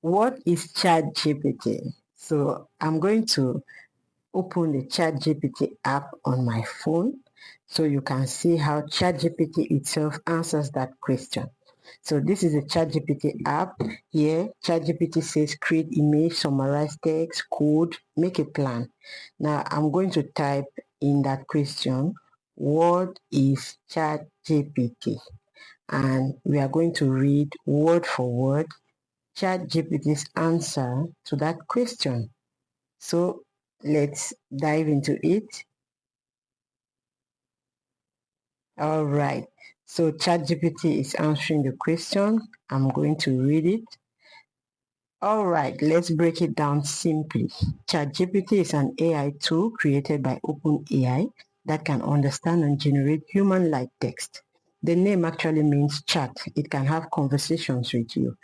What is ChatGPT? So I'm going to open the ChatGPT app on my phone so you can see how ChatGPT itself answers that question. So this is a ChatGPT app. Here, ChatGPT says create image, summarize text, code, make a plan. Now I'm going to type in that question, what is ChatGPT? And we are going to read word for word ChatGPT's answer to that question. So let's dive into it. All right. So ChatGPT is answering the question. I'm going to read it. All right, let's break it down simply. ChatGPT is an AI tool created by OpenAI that can understand and generate human-like text. The name actually means chat. It can have conversations with you.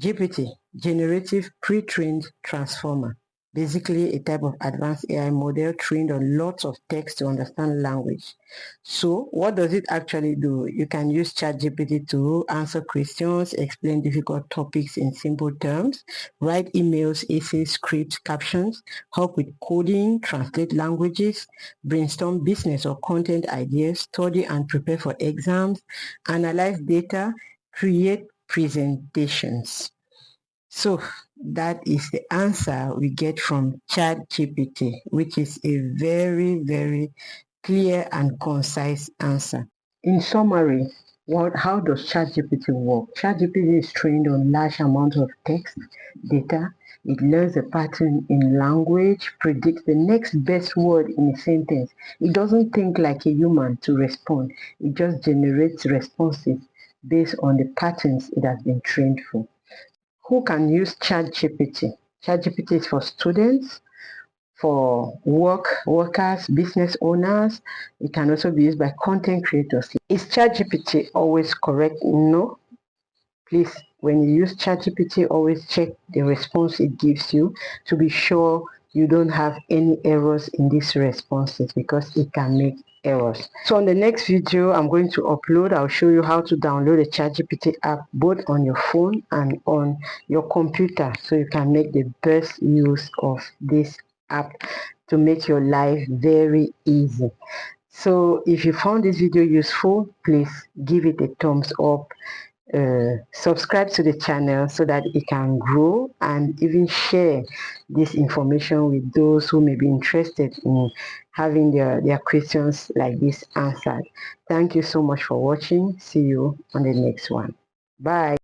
GPT, Generative Pre-trained Transformer, basically a type of advanced AI model trained on lots of text to understand language. So what does it actually do? You can use ChatGPT to answer questions, explain difficult topics in simple terms, write emails, essays, scripts, captions, help with coding, translate languages, brainstorm business or content ideas, study and prepare for exams, analyze data, create presentations. So that is the answer we get from ChatGPT, which is a very, very clear and concise answer. In summary, how does ChatGPT work? ChatGPT is trained on large amounts of text data. It learns a pattern in language, predicts the next best word in a sentence. It doesn't think like a human to respond. It just generates responses based on the patterns it has been trained for. Who can use ChatGPT? ChatGPT is for students, for workers, business owners. It can also be used by content creators. Is ChatGPT always correct? No. Please, when you use ChatGPT, always check the response it gives you to be sure you don't have any errors in these responses, because it can make errors. So on the next video I'm going to upload, I'll show you how to download the ChatGPT app both on your phone and on your computer, so you can make the best use of this app to make your life very easy. So if you found this video useful, please give it a thumbs up. Subscribe to the channel so that it can grow, and even share this information with those who may be interested in having their questions like this answered. Thank you so much for watching. See you on the next one. Bye.